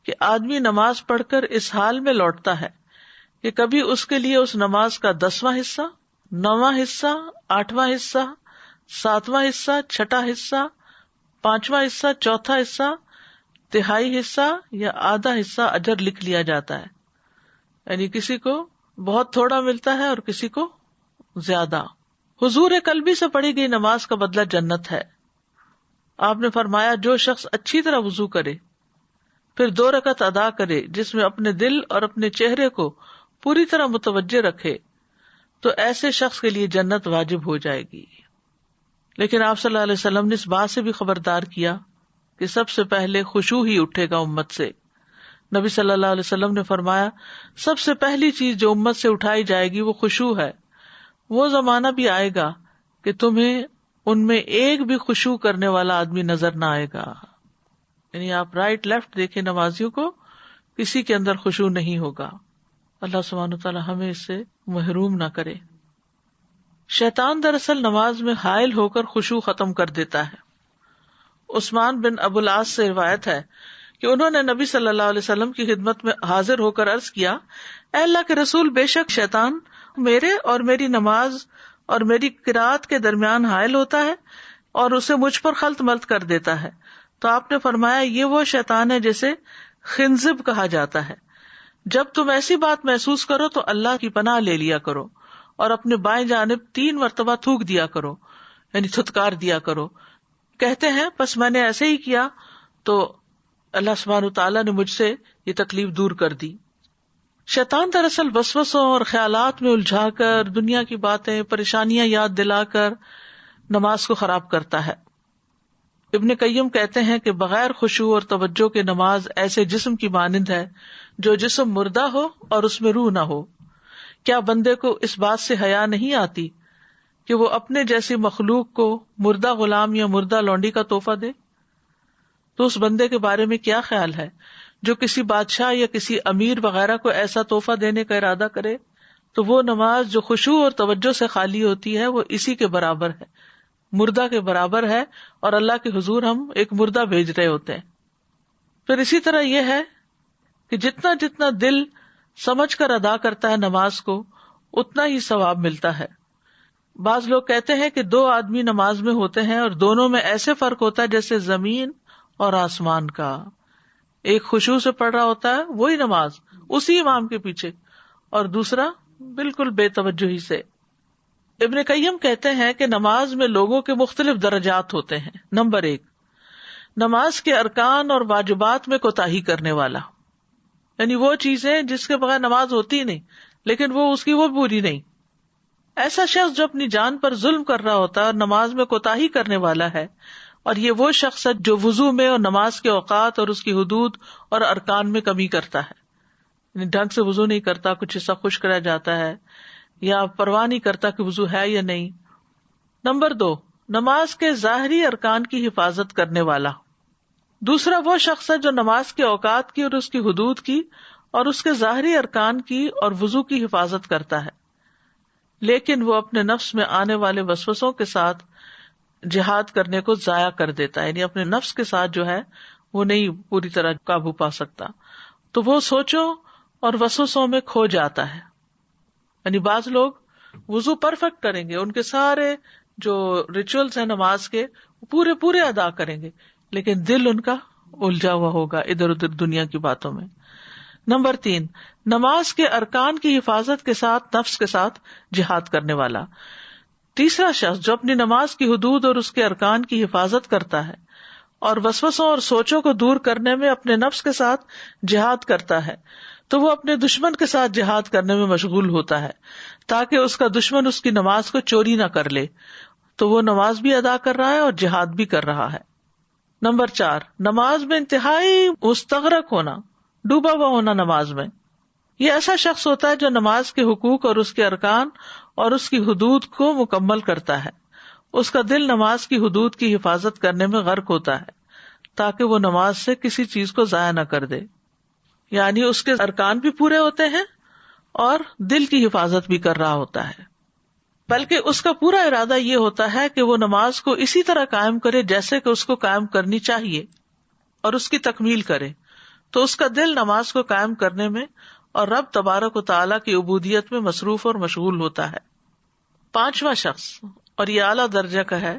کہ آدمی نماز پڑھ کر اس حال میں لوٹتا ہے کہ کبھی اس کے لیے اس نماز کا 10واں حصہ, 9واں حصہ, 8واں حصہ, 7واں حصہ, 6واں حصہ, 5واں حصہ, 4تھا حصہ, 1/3 حصہ یا آدھا حصہ اجر لکھ لیا جاتا ہے. یعنی کسی کو بہت تھوڑا ملتا ہے اور کسی کو زیادہ. حضور قلبی سے پڑھی گئی نماز کا بدلہ جنت ہے. آپ نے فرمایا جو شخص اچھی طرح وضو کرے پھر 2 رکعت ادا کرے جس میں اپنے دل اور اپنے چہرے کو پوری طرح متوجہ رکھے تو ایسے شخص کے لیے جنت واجب ہو جائے گی. لیکن آپ صلی اللہ علیہ وسلم نے اس بات سے بھی خبردار کیا کہ سب سے پہلے خشوع ہی اٹھے گا امت سے. نبی صلی اللہ علیہ وسلم نے فرمایا سب سے پہلی چیز جو امت سے اٹھائی جائے گی وہ خشوع ہے. وہ زمانہ بھی آئے گا کہ تمہیں ان میں ایک بھی خشوع کرنے والا آدمی نظر نہ آئے گا. یعنی آپ رائٹ لیفٹ دیکھیں نمازیوں کو, کسی کے اندر خشوع نہیں ہوگا. اللہ سبحانہ وتعالی ہمیں اس سے محروم نہ کرے. شیطان دراصل نماز میں حائل ہو کر خشوع ختم کر دیتا ہے. عثمان بن ابو العاص سے روایت ہے کہ انہوں نے نبی صلی اللہ علیہ وسلم کی خدمت میں حاضر ہو کر عرض کیا اے اللہ کے رسول, بے شک شیطان میرے اور میری نماز اور میری قرات کے درمیان حائل ہوتا ہے اور اسے مجھ پر خلط ملط کر دیتا ہے. تو آپ نے فرمایا یہ وہ شیطان ہے جسے خنزب کہا جاتا ہے. جب تم ایسی بات محسوس کرو تو اللہ کی پناہ لے لیا کرو اور اپنے بائیں جانب 3 مرتبہ تھوک دیا کرو, یعنی تھتکار دیا کرو. کہتے ہیں پس میں نے ایسے ہی کیا تو اللہ سبحانہ تعالیٰ نے مجھ سے یہ تکلیف دور کر دی. شیطان دراصل وسوسوں اور خیالات میں الجھا کر دنیا کی باتیں پریشانیاں یاد دلا کر نماز کو خراب کرتا ہے. ابن قیم کہتے ہیں کہ بغیر خشوع اور توجہ کے نماز ایسے جسم کی مانند ہے جو جسم مردہ ہو اور اس میں روح نہ ہو. کیا بندے کو اس بات سے حیا نہیں آتی کہ وہ اپنے جیسی مخلوق کو مردہ غلام یا مردہ لونڈی کا تحفہ دے؟ تو اس بندے کے بارے میں کیا خیال ہے جو کسی بادشاہ یا کسی امیر وغیرہ کو ایسا تحفہ دینے کا ارادہ کرے؟ تو وہ نماز جو خشوع اور توجہ سے خالی ہوتی ہے وہ اسی کے برابر ہے, مردہ کے برابر ہے, اور اللہ کے حضور ہم ایک مردہ بھیج رہے ہوتے ہیں. پھر اسی طرح یہ ہے کہ جتنا جتنا دل سمجھ کر ادا کرتا ہے نماز کو اتنا ہی ثواب ملتا ہے. بعض لوگ کہتے ہیں کہ 2 آدمی نماز میں ہوتے ہیں اور دونوں میں ایسے فرق ہوتا ہے جیسے زمین اور آسمان کا. ایک خشوع سے پڑھ رہا ہوتا ہے وہی نماز اسی امام کے پیچھے، اور دوسرا بالکل بے توجہی سے. ابن قیم کہتے ہیں کہ نماز میں لوگوں کے مختلف درجات ہوتے ہیں. نمبر 1، نماز کے ارکان اور واجبات میں کوتاہی کرنے والا، یعنی وہ چیزیں جس کے بغیر نماز ہوتی نہیں لیکن وہ اس کی وہ پوری نہیں. ایسا شخص جو اپنی جان پر ظلم کر رہا ہوتا ہے اور نماز میں کوتاہی کرنے والا ہے، اور یہ وہ شخص ہے جو وضو میں اور نماز کے اوقات اور اس کی حدود اور ارکان میں کمی کرتا ہے، یعنی ڈھنگ سے وضو نہیں کرتا، کچھ حصہ خشک رہ جاتا ہے یا پرواہ نہیں کرتا کہ وضو ہے یا نہیں. نمبر 2، نماز کے ظاہری ارکان کی حفاظت کرنے والا. دوسرا وہ شخص ہے جو نماز کے اوقات کی اور اس کی حدود کی اور اس کے ظاہری ارکان کی اور وضو کی حفاظت کرتا ہے، لیکن وہ اپنے نفس میں آنے والے وسوسوں کے ساتھ جہاد کرنے کو ضائع کر دیتا ہے، یعنی اپنے نفس کے ساتھ جو ہے وہ نہیں پوری طرح قابو پا سکتا، تو وہ سوچوں اور وسوسوں میں کھو جاتا ہے. یعنی بعض لوگ وضو پرفیکٹ کریں گے، ان کے سارے جو ریچولز ہیں نماز کے پورے پورے ادا کریں گے، لیکن دل ان کا الجھا ہوا ہوگا ادھر ادھر دنیا کی باتوں میں. نمبر 3، نماز کے ارکان کی حفاظت کے ساتھ نفس کے ساتھ جہاد کرنے والا. تیسرا شخص جو اپنی نماز کی حدود اور اس کے ارکان کی حفاظت کرتا ہے اور وسوسوں اور سوچوں کو دور کرنے میں اپنے نفس کے ساتھ جہاد کرتا ہے، تو وہ اپنے دشمن کے ساتھ جہاد کرنے میں مشغول ہوتا ہے تاکہ اس کا دشمن اس کی نماز کو چوری نہ کر لے. تو وہ نماز بھی ادا کر رہا ہے اور جہاد بھی کر رہا ہے. نمبر 4، نماز میں انتہائی مستغرق ہونا، ڈوبا ہوا ہونا نماز میں. یہ ایسا شخص ہوتا ہے جو نماز کے حقوق اور اس کے ارکان اور اس کی حدود کو مکمل کرتا ہے. اس کا دل نماز کی حدود کی حفاظت کرنے میں غرق ہوتا ہے تاکہ وہ نماز سے کسی چیز کو ضائع نہ کر دے، یعنی اس کے ارکان بھی پورے ہوتے ہیں اور دل کی حفاظت بھی کر رہا ہوتا ہے. بلکہ اس کا پورا ارادہ یہ ہوتا ہے کہ وہ نماز کو اسی طرح قائم کرے جیسے کہ اس کو قائم کرنی چاہیے اور اس کی تکمیل کرے. تو اس کا دل نماز کو قائم کرنے میں اور رب تبارک و تعالیٰ کی عبودیت میں مصروف اور مشغول ہوتا ہے. 5واں شخص، اور یہ اعلیٰ درجہ کا ہے،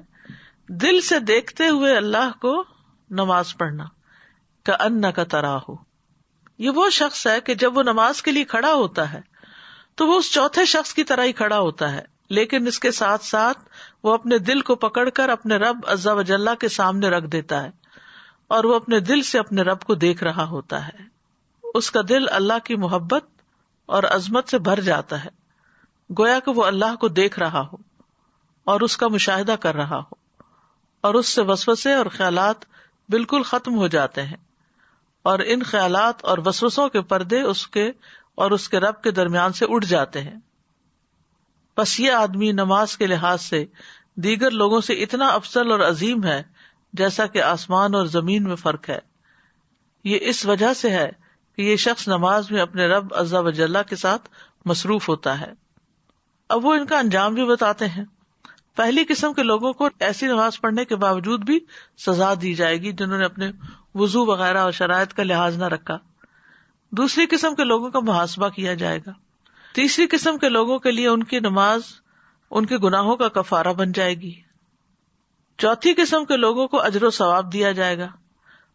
دل سے دیکھتے ہوئے اللہ کو نماز پڑھنا، کأنک تراہ. یہ وہ شخص ہے کہ جب وہ نماز کے لیے کھڑا ہوتا ہے تو وہ اس چوتھے شخص کی طرح ہی کھڑا ہوتا ہے، لیکن اس کے ساتھ ساتھ وہ اپنے دل کو پکڑ کر اپنے رب عز و جل کے سامنے رکھ دیتا ہے اور وہ اپنے دل سے اپنے رب کو دیکھ رہا ہوتا ہے. اس کا دل اللہ کی محبت اور عظمت سے بھر جاتا ہے، گویا کہ وہ اللہ کو دیکھ رہا ہو اور اس کا مشاہدہ کر رہا ہو، اور اس سے وسوسے اور خیالات بالکل ختم ہو جاتے ہیں اور ان خیالات اور وسوسوں کے پردے اس کے اور اس کے رب کے درمیان سے اٹھ جاتے ہیں. بس یہ آدمی نماز کے لحاظ سے دیگر لوگوں سے اتنا افضل اور عظیم ہے جیسا کہ آسمان اور زمین میں فرق ہے. یہ اس وجہ سے ہے کہ یہ شخص نماز میں اپنے رب عز و جل کے ساتھ مصروف ہوتا ہے. اب وہ ان کا انجام بھی بتاتے ہیں. پہلی قسم کے لوگوں کو ایسی نماز پڑھنے کے باوجود بھی سزا دی جائے گی جنہوں نے اپنے وضو وغیرہ اور شرائط کا لحاظ نہ رکھا. دوسری قسم کے لوگوں کا محاسبہ کیا جائے گا. تیسری قسم کے لوگوں کے لیے ان کی نماز ان کے گناہوں کا کفارہ بن جائے گی. چوتھی قسم کے لوگوں کو اجر و ثواب دیا جائے گا.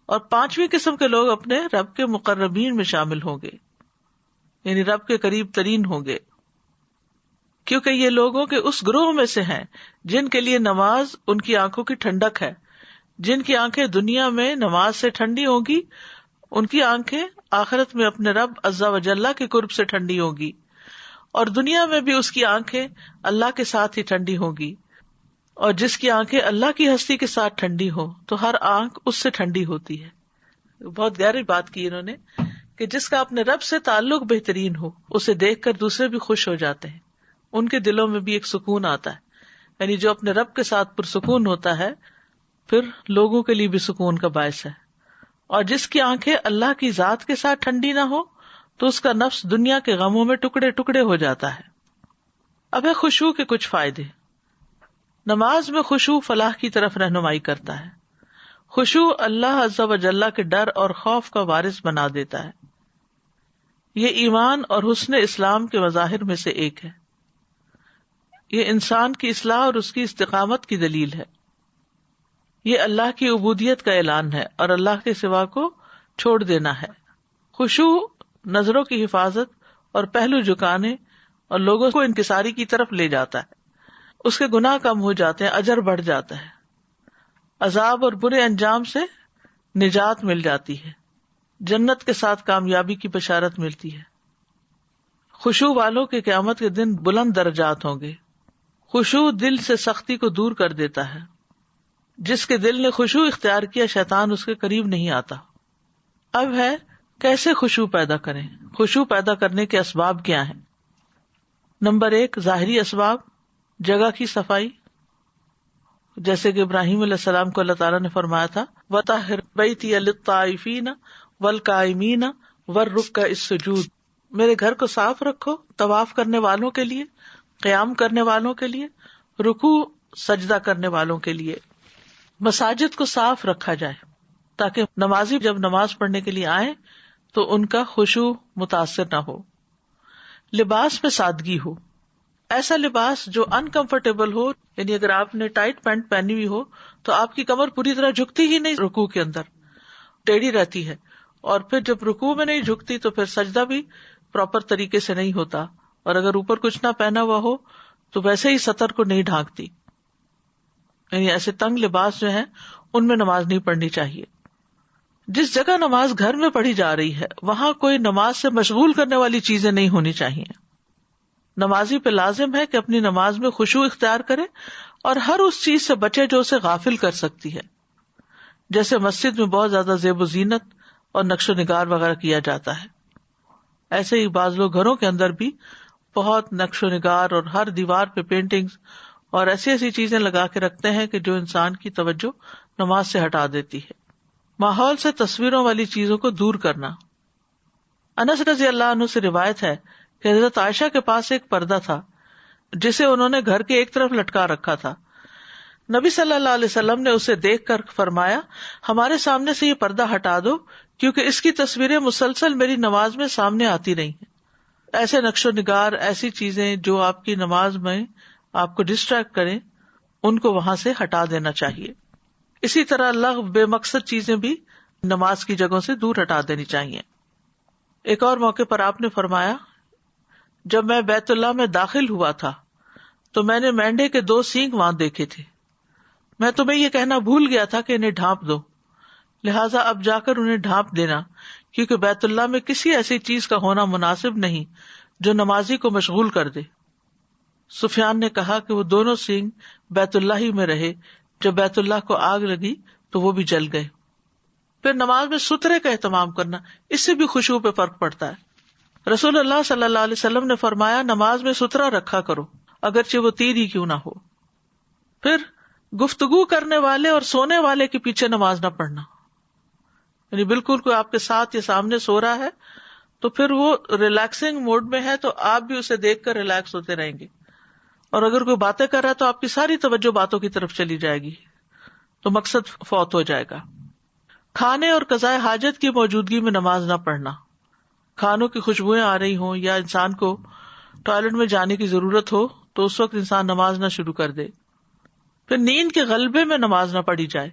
اور 5ویں قسم کے لوگ اپنے رب کے مقربین میں شامل ہوں گے، یعنی رب کے قریب ترین ہوں گے، کیونکہ یہ لوگوں کے اس گروہ میں سے ہیں جن کے لیے نماز ان کی آنکھوں کی ٹھنڈک ہے. جن کی آنکھیں دنیا میں نماز سے ٹھنڈی ہوں گی، ان کی آنکھیں آخرت میں اپنے رب عز و جل کے قرب سے ٹھنڈی ہوں گی، اور دنیا میں بھی اس کی آنکھیں اللہ کے ساتھ ہی ٹھنڈی ہوں گی. اور جس کی آنکھیں اللہ کی ہستی کے ساتھ ٹھنڈی ہو تو ہر آنکھ اس سے ٹھنڈی ہوتی ہے. بہت گہری بات کی انہوں نے کہ جس کا اپنے رب سے تعلق بہترین ہو، اسے دیکھ کر دوسرے بھی خوش ہو جاتے ہیں، ان کے دلوں میں بھی ایک سکون آتا ہے. یعنی جو اپنے رب کے ساتھ پرسکون ہوتا ہے پھر لوگوں کے لیے بھی سکون کا باعث ہے. اور جس کی آنکھیں اللہ کی ذات کے ساتھ ٹھنڈی نہ ہو تو اس کا نفس دنیا کے غموں میں ٹکڑے ٹکڑے ہو جاتا ہے. اب ہے خشوع کے کچھ فائدے. نماز میں خشوع فلاح کی طرف رہنمائی کرتا ہے. خشوع اللہ عز و جل کے ڈر اور خوف کا وارث بنا دیتا ہے. یہ ایمان اور حسن اسلام کے مظاہر میں سے ایک ہے. یہ انسان کی اصلاح اور اس کی استقامت کی دلیل ہے. یہ اللہ کی عبودیت کا اعلان ہے اور اللہ کے سوا کو چھوڑ دینا ہے. خشوع نظروں کی حفاظت اور پہلو جھکانے اور لوگوں کو انکساری کی طرف لے جاتا ہے. اس کے گناہ کم ہو جاتے ہیں، اجر بڑھ جاتا ہے، عذاب اور برے انجام سے نجات مل جاتی ہے، جنت کے ساتھ کامیابی کی بشارت ملتی ہے. خشوع والوں کے قیامت کے دن بلند درجات ہوں گے. خشوع دل سے سختی کو دور کر دیتا ہے. جس کے دل نے خشوع اختیار کیا شیطان اس کے قریب نہیں آتا. اب ہے کیسے خشوع پیدا کریں. خشوع پیدا کرنے کے اسباب کیا ہیں؟ نمبر 1، ظاہری اسباب، جگہ کی صفائی، جیسے کہ ابراہیم علیہ السلام کو اللہ تعالیٰ نے فرمایا تھا وَطَهِّرْ بَيْتِيَ لِلطَّائِفِينَ وَالْقَائِمِينَ وَالرُّكَّعِ السُّجُودِ، میرے گھر کو صاف رکھو طواف کرنے والوں کے لیے، قیام کرنے والوں کے لیے، رکوع سجدہ کرنے والوں کے لیے. مساجد کو صاف رکھا جائے تاکہ نمازی جب نماز پڑھنے کے لیے آئیں تو ان کا خشوع متاثر نہ ہو. لباس میں سادگی ہو، ایسا لباس جو انکمفرٹیبل ہو، یعنی اگر آپ نے ٹائٹ پینٹ پہنی ہوئی ہو تو آپ کی کمر پوری طرح جھکتی ہی نہیں، رکوع کے اندر ٹیڑھی رہتی ہے، اور پھر جب رکوع میں نہیں جھکتی تو پھر سجدہ بھی پراپر طریقے سے نہیں ہوتا، اور اگر اوپر کچھ نہ پہنا ہوا ہو تو ویسے ہی سطر کو نہیں ڈھانکتی. یعنی ایسے تنگ لباس جو ہیں ان میں نماز نہیں پڑھنی چاہیے. جس جگہ نماز گھر میں پڑھی جا رہی ہے وہاں کوئی نماز سے مشغول کرنے والی چیزیں نہیں ہونی چاہیے. نمازی پہ لازم ہے کہ اپنی نماز میں خشوع اختیار کرے اور ہر اس چیز سے بچے جو اسے غافل کر سکتی ہے. جیسے مسجد میں بہت زیادہ زیب و زینت اور نقش و نگار وغیرہ کیا جاتا ہے، ایسے ہی بعض لوگ گھروں کے اندر بھی بہت نقش و نگار اور ہر دیوار پہ پینٹنگز اور ایسی ایسی چیزیں لگا کے رکھتے ہیں کہ جو انسان کی توجہ نماز سے ہٹا دیتی ہے. ماحول سے تصویروں والی چیزوں کو دور کرنا. انس رضی اللہ عنہ سے روایت ہے کہ حضرت عائشہ کے پاس ایک پردہ تھا جسے انہوں نے گھر کے ایک طرف لٹکا رکھا تھا. نبی صلی اللہ علیہ وسلم نے اسے دیکھ کر فرمایا ہمارے سامنے سے یہ پردہ ہٹا دو کیونکہ اس کی تصویریں مسلسل میری نماز میں سامنے آتی رہی ہیں. ایسے نقش و نگار، ایسی چیزیں جو آپ کی نماز میں آپ کو ڈسٹریکٹ کریں ان کو وہاں سے ہٹا دینا چاہیے. اسی طرح لغو، بے مقصد چیزیں بھی نماز کی جگہوں سے دور ہٹا دینی چاہیے. ایک اور موقع پر آپ نے فرمایا جب میں بیت اللہ میں داخل ہوا تھا تو میں نے مینڈے کے 2 سینگ وہاں دیکھے تھے. میں تمہیں یہ کہنا بھول گیا تھا کہ انہیں ڈھانپ دو، لہٰذا اب جا کر انہیں ڈھانپ دینا، کیونکہ بیت اللہ میں کسی ایسی چیز کا ہونا مناسب نہیں جو نمازی کو مشغول کر دے. سفیان نے کہا کہ وہ دونوں سینگ بیت اللہ ہی میں رہے. جب بیت اللہ کو آگ لگی تو وہ بھی جل گئے. پھر نماز میں سترے کا اہتمام کرنا، اس سے بھی خشوع پہ فرق پڑتا ہے. رسول اللہ صلی اللہ علیہ وسلم نے فرمایا نماز میں سترا رکھا کرو اگرچہ وہ تیر ہی کیوں نہ ہو. پھر گفتگو کرنے والے اور سونے والے کے پیچھے نماز نہ پڑھنا، یعنی بالکل کوئی آپ کے ساتھ یا سامنے سو رہا ہے تو پھر وہ ریلیکسنگ موڈ میں ہے تو آپ بھی اسے دیکھ کر ریلیکس ہوتے رہیں گے، اور اگر کوئی باتیں کر رہا ہے تو آپ کی ساری توجہ باتوں کی طرف چلی جائے گی تو مقصد فوت ہو جائے گا. کھانے اور قضاء حاجت کی موجودگی میں نماز نہ پڑھنا، کھانوں کی خوشبوئیں آ رہی ہوں یا انسان کو ٹوائلٹ میں جانے کی ضرورت ہو تو اس وقت انسان نماز نہ شروع کر دے. پھر نیند کے غلبے میں نماز نہ پڑھی جائے.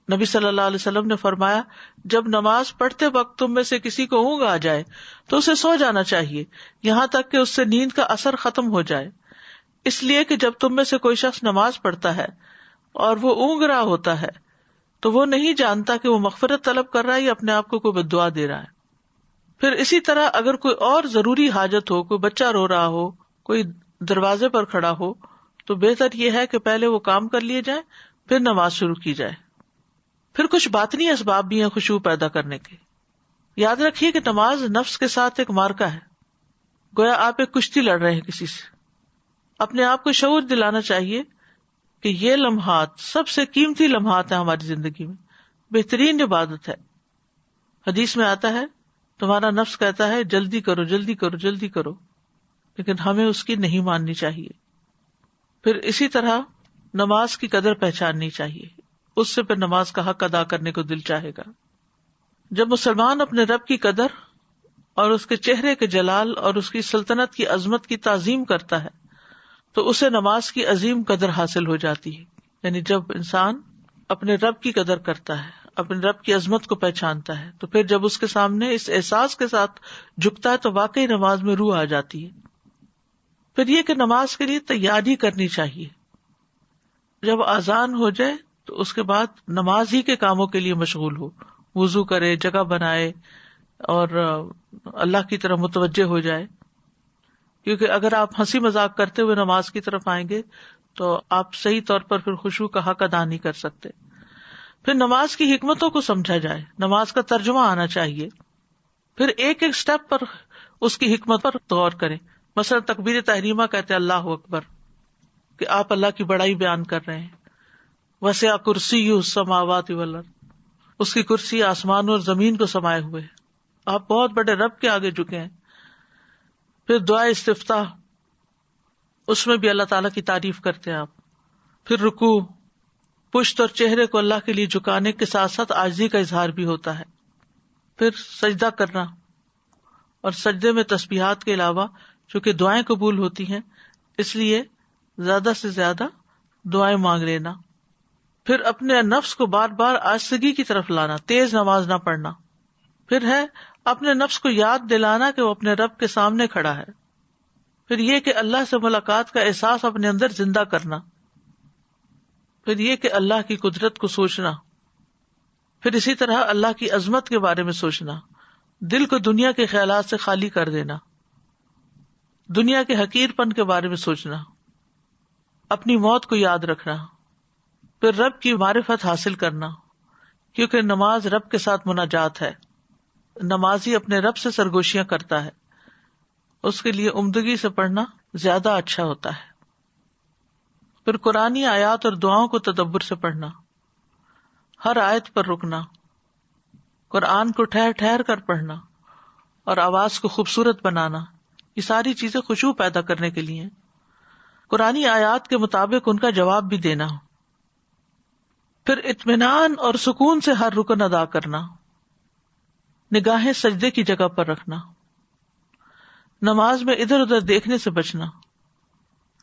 نبی صلی اللہ علیہ وسلم نے فرمایا جب نماز پڑھتے وقت تم میں سے کسی کو اونگ آ جائے تو اسے سو جانا چاہیے یہاں تک کہ اس سے نیند کا اثر ختم ہو جائے، اس لیے کہ جب تم میں سے کوئی شخص نماز پڑھتا ہے اور وہ اونگ رہا ہوتا ہے تو وہ نہیں جانتا کہ وہ مغفرت طلب کر رہا ہے یا اپنے آپ کو کوئی بد دعا دے رہا ہے. پھر اسی طرح اگر کوئی اور ضروری حاجت ہو، کوئی بچہ رو رہا ہو، کوئی دروازے پر کھڑا ہو تو بہتر یہ ہے کہ پہلے وہ کام کر لیے جائیں پھر نماز شروع کی جائے. پھر کچھ باطنی اسباب بھی ہیں خشوع پیدا کرنے کے. یاد رکھیے کہ نماز نفس کے ساتھ ایک معرکہ ہے، گویا آپ ایک کشتی لڑ رہے ہیں کسی سے. اپنے آپ کو شعور دلانا چاہیے کہ یہ لمحات سب سے قیمتی لمحات ہیں ہماری زندگی میں، بہترین عبادت ہے. حدیث میں آتا ہے تمہارا نفس کہتا ہے جلدی کرو جلدی کرو جلدی کرو، لیکن ہمیں اس کی نہیں ماننی چاہیے. پھر اسی طرح نماز کی قدر پہچاننی چاہیے. اس سے پھر نماز کا حق ادا کرنے کو دل چاہے گا. جب مسلمان اپنے رب کی قدر اور اس کے چہرے کے جلال اور اس کی سلطنت کی عظمت کی تعظیم کرتا ہے تو اسے نماز کی عظیم قدر حاصل ہو جاتی ہے. یعنی جب انسان اپنے رب کی قدر کرتا ہے، اپنے رب کی عظمت کو پہچانتا ہے، تو پھر جب اس کے سامنے اس احساس کے ساتھ جھکتا ہے تو واقعی نماز میں روح آ جاتی ہے. پھر یہ کہ نماز کے لیے تیاری کرنی چاہیے. جب اذان ہو جائے تو اس کے بعد نماز ہی کے کاموں کے لیے مشغول ہو، وضو کرے، جگہ بنائے اور اللہ کی طرف متوجہ ہو جائے. کیونکہ اگر آپ ہنسی مذاق کرتے ہوئے نماز کی طرف آئیں گے تو آپ صحیح طور پر پھر خشوع کا حق ادا نہیں کر سکتے. پھر نماز کی حکمتوں کو سمجھا جائے، نماز کا ترجمہ آنا چاہیے. پھر ایک ایک سٹیپ پر اس کی حکمت پر غور کریں. مثلا تکبیر تحریمہ کہتے ہیں اللہ اکبر، کہ آپ اللہ کی بڑائی بیان کر رہے ہیں. وسع کرسیہ السماوات والارض، اس کی کرسی آسمان اور زمین کو سمائے ہوئے، آپ بہت بڑے رب کے آگے جھکے ہیں. پھر دعا استفتاح، اس میں بھی اللہ تعالیٰ کی تعریف کرتے ہیں آپ. پھر رکوع، پشت اور چہرے کو اللہ کے لیے جھکانے کے ساتھ ساتھ عاجزی کا اظہار بھی ہوتا ہے. پھر سجدہ کرنا، اور سجدے میں تسبیحات کے علاوہ چونکہ دعائیں قبول ہوتی ہیں اس لیے زیادہ سے زیادہ دعائیں مانگ لینا. پھر اپنے نفس کو بار بار آہستگی کی طرف لانا، تیز نماز نہ پڑھنا. پھر ہے اپنے نفس کو یاد دلانا کہ وہ اپنے رب کے سامنے کھڑا ہے. پھر یہ کہ اللہ سے ملاقات کا احساس اپنے اندر زندہ کرنا. پھر یہ کہ اللہ کی قدرت کو سوچنا. پھر اسی طرح اللہ کی عظمت کے بارے میں سوچنا، دل کو دنیا کے خیالات سے خالی کر دینا، دنیا کے حقیر پن کے بارے میں سوچنا، اپنی موت کو یاد رکھنا. پھر رب کی معرفت حاصل کرنا، کیونکہ نماز رب کے ساتھ مناجات ہے. نمازی اپنے رب سے سرگوشیاں کرتا ہے، اس کے لیے عمدگی سے پڑھنا زیادہ اچھا ہوتا ہے. پھر قرآنی آیات اور دعاؤں کو تدبر سے پڑھنا، ہر آیت پر رکنا، قرآن کو ٹھہر ٹھہر کر پڑھنا اور آواز کو خوبصورت بنانا. یہ ساری چیزیں خشوع پیدا کرنے کے لیے ہیں. قرآنی آیات کے مطابق ان کا جواب بھی دینا. پھر اطمینان اور سکون سے ہر رکن ادا کرنا، نگاہیں سجدے کی جگہ پر رکھنا، نماز میں ادھر ادھر دیکھنے سے بچنا،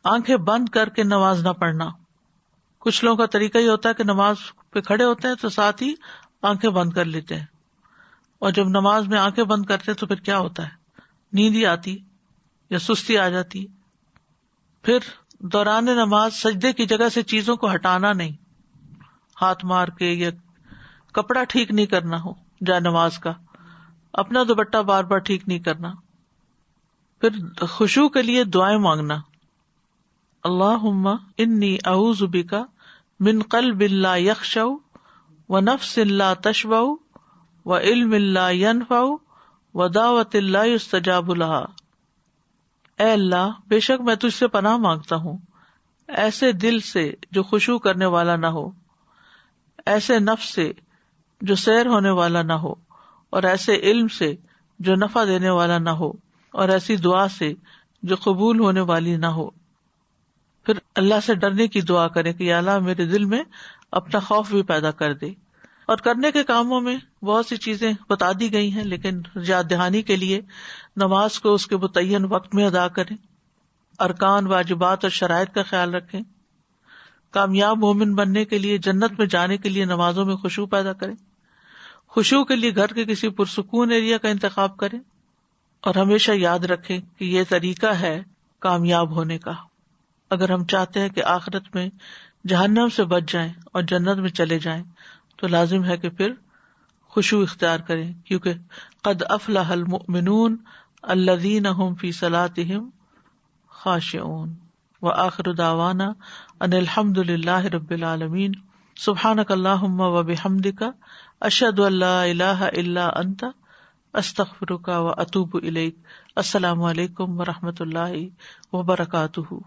آنکھیں بند کر کے نماز نہ پڑھنا. کچھ لوگوں کا طریقہ یہ ہوتا ہے کہ نماز پہ کھڑے ہوتے ہیں تو ساتھ ہی آنکھیں بند کر لیتے ہیں، اور جب نماز میں آنکھیں بند کرتے ہیں تو پھر کیا ہوتا ہے، نیند ہی آتی یا سستی آ جاتی. پھر دوران نماز سجدے کی جگہ سے چیزوں کو ہٹانا نہیں، ہاتھ مار کے یا کپڑا ٹھیک نہیں کرنا ہو جائے نماز کا، اپنا دوپٹہ بار بار ٹھیک نہیں کرنا. پھر خشوع کے لیے دعائیں مانگنا، اللہم انی اعوذ بک من قلب لا یخشع ونفس لا تشبع وعلم لا ینفع ودعوۃ لا یستجاب لها. اے اللہ، بے شک میں تجھ سے پناہ مانگتا ہوں ایسے دل سے جو خشوع کرنے والا نہ ہو، ایسے نفس سے جو سیر ہونے والا نہ ہو، اور ایسے علم سے جو نفع دینے والا نہ ہو، اور ایسی دعا سے جو قبول ہونے والی نہ ہو. پھر اللہ سے ڈرنے کی دعا کریں کہ یا اللہ میرے دل میں اپنا خوف بھی پیدا کر دے. اور کرنے کے کاموں میں بہت سی چیزیں بتا دی گئی ہیں، لیکن یاد دہانی کے لیے نماز کو اس کے متعین وقت میں ادا کریں، ارکان، واجبات اور شرائط کا خیال رکھیں. کامیاب مومن بننے کے لیے، جنت میں جانے کے لیے نمازوں میں خشوع پیدا کریں. خشوع کے لیے گھر کے کسی پرسکون ایریا کا انتخاب کریں، اور ہمیشہ یاد رکھیں کہ یہ طریقہ ہے کامیاب ہونے کا. اگر ہم چاہتے ہیں کہ آخرت میں جہنم سے بچ جائیں اور جنت میں چلے جائیں تو لازم ہے کہ پھر خشوع اختیار کریں، کیونکہ قد افلح المؤمنون الذین هم فی صلاتهم خاشعون. وآخر دعوانا ان الحمد للہ رب العالمین. سبحانک اللہم وبحمدک اشہد ان لا الہ الا انت استغفرک واتوب الیک. السلام علیکم ورحمۃ اللہ وبرکاتہ.